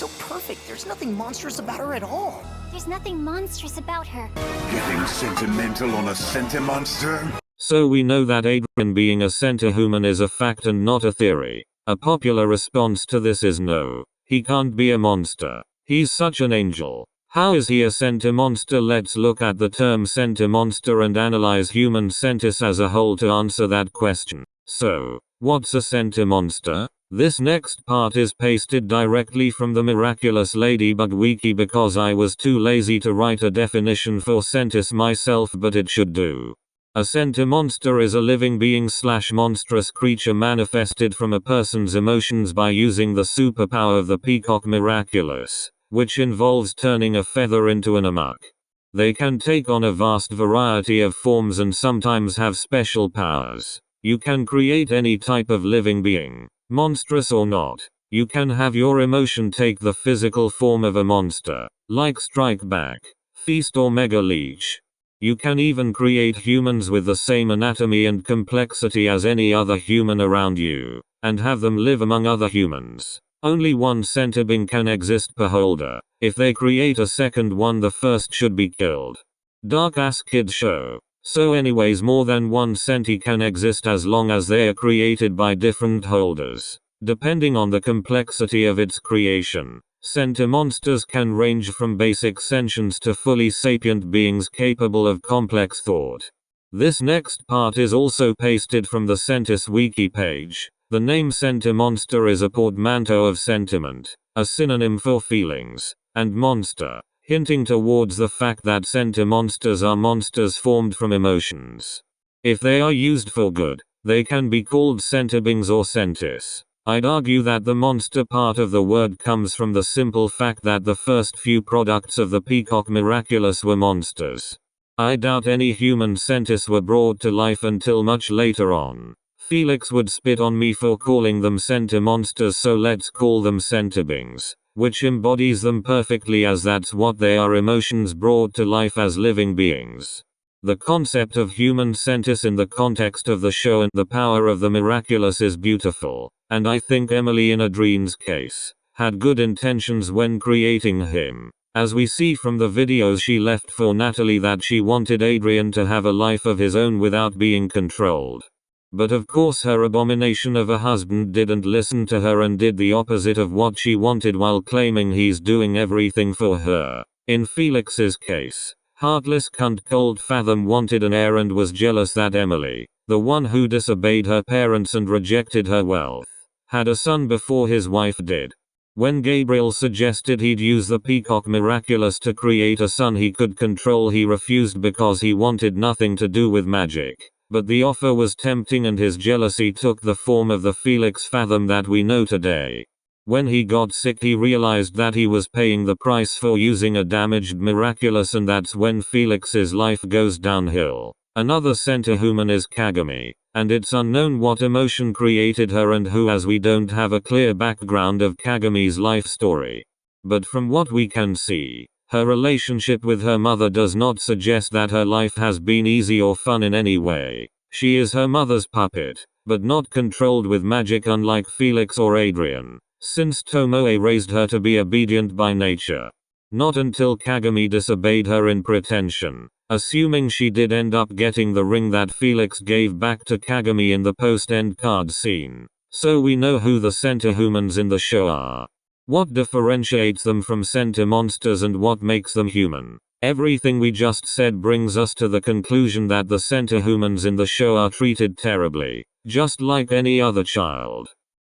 so perfect. There's nothing monstrous about her at all. There's nothing monstrous about her. Getting sentimental on a sentimonster? So we know that Adrien being a sentihuman is a fact and not a theory. A popular response to this is no. He can't be a monster. He's such an angel. How is he a sentimonster? Let's look at the term sentimonster and analyze human sentis as a whole to answer that question. So, what's a sentimonster? This next part is pasted directly from the Miraculous Ladybug Wiki because I was too lazy to write a definition for sentis myself, but it should do. A sentimonster is a living being / monstrous creature manifested from a person's emotions by using the superpower of the Peacock Miraculous, which involves turning a feather into an amok. They can take on a vast variety of forms and sometimes have special powers. You can create any type of living being, monstrous or not. You can have your emotion take the physical form of a monster, like Strike Back, Feast or Mega Leech. You can even create humans with the same anatomy and complexity as any other human around you, and have them live among other humans. Only one sentibeing can exist per holder. If they create a second one, the first should be killed. Dark ass kid show. So anyways, more than one senti can exist as long as they are created by different holders. Depending on the complexity of its creation, sentimonsters can range from basic sentients to fully sapient beings capable of complex thought. This next part is also pasted from the Sentis wiki page. The name sentimonster is a portmanteau of sentiment, a synonym for feelings, and monster, hinting towards the fact that sentimonsters are monsters formed from emotions. If they are used for good, they can be called sentibeings or sentis. I'd argue that the monster part of the word comes from the simple fact that the first few products of the Peacock Miraculous were monsters. I doubt any human sentis were brought to life until much later on. Felix would spit on me for calling them sentimonsters, so let's call them sentibeings, which embodies them perfectly as that's what they are, emotions brought to life as living beings. The concept of human sentis in the context of the show and the power of the miraculous is beautiful, and I think Emily in Adrien's case had good intentions when creating him. As we see from the videos she left for Natalie, that she wanted Adrien to have a life of his own without being controlled. But of course her abomination of a husband didn't listen to her and did the opposite of what she wanted while claiming he's doing everything for her. In Felix's case, heartless cunt Cold Fathom wanted an heir and was jealous that Emily, the one who disobeyed her parents and rejected her wealth, had a son before his wife did. When Gabriel suggested he'd use the Peacock Miraculous to create a son he could control, he refused because he wanted nothing to do with magic. But the offer was tempting and his jealousy took the form of the Felix Fathom that we know today. When he got sick, he realized that he was paying the price for using a damaged miraculous, and that's when Felix's life goes downhill. Another sentihuman is Kagami, and it's unknown what emotion created her and who, as we don't have a clear background of Kagami's life story. But from what we can see, her relationship with her mother does not suggest that her life has been easy or fun in any way. She is her mother's puppet, but not controlled with magic unlike Felix or Adrien, since Tomoe raised her to be obedient by nature. Not until Kagami disobeyed her in pretension, assuming she did end up getting the ring that Felix gave back to Kagami in the post-end card scene. So we know who the Sentihumans in the show are. What differentiates them from sentimonsters and what makes them human? Everything we just said brings us to the conclusion that the Sentihumans in the show are treated terribly, just like any other child.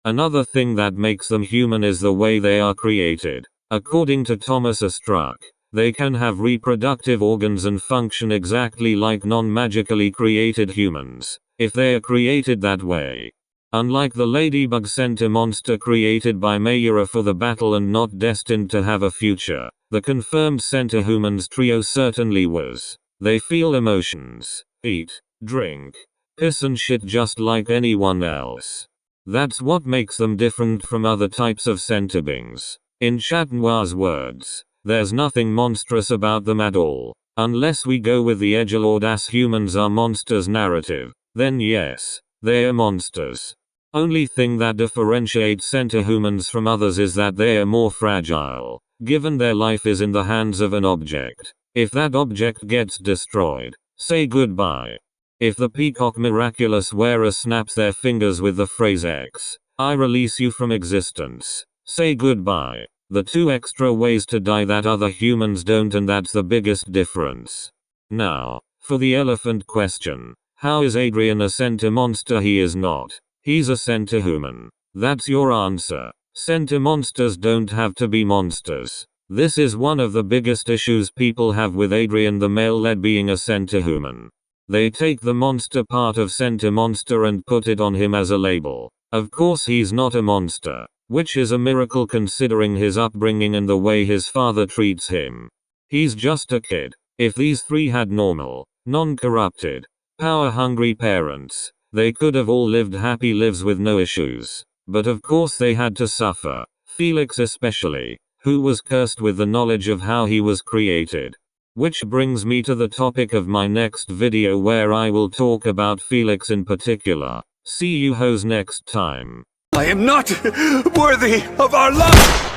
Another thing that makes them human is the way they are created. According to Thomas Struck, they can have reproductive organs and function exactly like non-magically created humans, if they are created that way. Unlike the ladybug sentimonster created by Mayura for the battle and not destined to have a future, the confirmed Sentihumans trio certainly was. They feel emotions, eat, drink, piss and shit just like anyone else. That's what makes them different from other types of sentibeings. In Chat Noir's words, there's nothing monstrous about them at all. Unless we go with the edgelord as humans are monsters narrative, then yes, they are monsters. Only thing that differentiates Sentihumans from others is that they are more fragile, given their life is in the hands of an object. If that object gets destroyed, say goodbye. If the peacock miraculous wearer snaps their fingers with the phrase X, I release you from existence, say goodbye. The two extra ways to die that other humans don't, and that's the biggest difference. Now, for the elephant question. How is Adrien a sentimonster? He is not. He's a sentihuman. That's your answer. Sentimonsters don't have to be monsters. This is one of the biggest issues people have with Adrien the male lead being a sentihuman. They take the monster part of sentimonster and put it on him as a label. Of course he's not a monster, which is a miracle considering his upbringing and the way his father treats him. He's just a kid. If these three had normal, non-corrupted, power-hungry parents, they could have all lived happy lives with no issues. But of course they had to suffer. Felix especially, who was cursed with the knowledge of how he was created. Which brings me to the topic of my next video, where I will talk about Felix in particular. See you hoes next time. I am not worthy of our love!